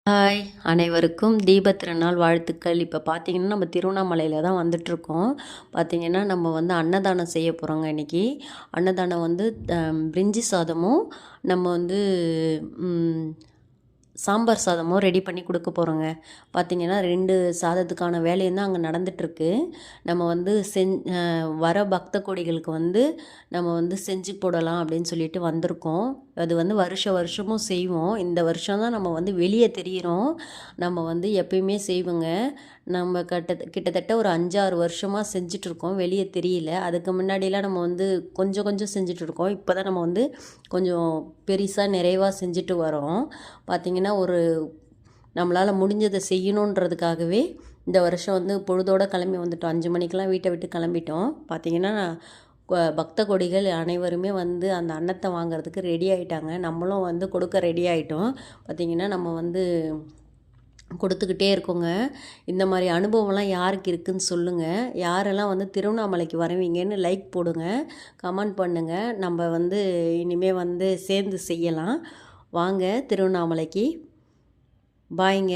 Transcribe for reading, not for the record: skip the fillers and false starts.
Hi! அனைவருக்கும் தீபத் திருநாள் வாழ்த்துக்கள். இப்போ பார்த்தீங்கன்னா, நம்ம திருவண்ணாமலையில தான் வந்துட்டுருக்கோம். பார்த்தீங்கன்னா, நம்ம வந்து அன்னதானம் செய்ய போகிறோங்க இன்னைக்கு. அன்னதானம் வந்து பிரிஞ்சி சாதமும், நம்ம வந்து ம் சாம்பார் சாதமும் ரெடி பண்ணி கொடுக்க போகிறோங்க. பார்த்தீங்கன்னா 2 சாதத்துக்கான வேலையும் தான் அங்கே நடந்துகிட்ருக்கு. நம்ம வந்து வர பக்த கோடிகளுக்கு வந்து நம்ம வந்து செஞ்சு போடலாம் அப்படின்னு சொல்லிட்டு வந்திருக்கோம். அது வந்து வருஷமும் செய்வோம். இந்த வருஷம் தான் நம்ம வந்து வெளியே தெரியிறோம். நம்ம வந்து எப்பயுமே செய்வோங்க. நம்ம கிட்டத்தட்ட ஒரு 5, 6 வருஷமாக செஞ்சிட்ருக்கோம். வெளியே தெரியல. அதுக்கு முன்னாடிலாம் நம்ம வந்து கொஞ்சம் கொஞ்சம் செஞ்சிட்ருக்கோம். இப்போ தான் நம்ம வந்து கொஞ்சம் பெருசாக நிறைவாக செஞ்சுட்டு வரோம். பார்த்திங்கன்னா நம்மளால் முடிஞ்சதை செய்யணுன்றதுக்காகவே இந்த வருஷம் வந்து பொழுதோடு கிளம்பி வந்துட்டோம். 5 மணிக்கெலாம் வீட்டை விட்டு கிளம்பிட்டோம். பார்த்திங்கன்னா பக்த கொடிகள் அனைவருமே வந்து அந்த அன்னத்தை வாங்குறதுக்கு ரெடி ஆகிட்டாங்க. நம்மளும் வந்து கொடுக்க ரெடி ஆகிட்டோம். பார்த்திங்கன்னா நம்ம வந்து கொடுத்துக்கிட்டே இருக்கோங்க. இந்த மாதிரி அனுபவம்லாம் யாருக்கு இருக்குதுன்னு சொல்லுங்கள். யாரெல்லாம் வந்து திருவண்ணாமலைக்கு வருவீங்கன்னு லைக் போடுங்க, கமெண்ட் பண்ணுங்கள். நம்ம வந்து இனிமேல் வந்து சேர்ந்து செய்யலாம். வாங்க திருவண்ணாமலைக்கு. பாய்ங்க.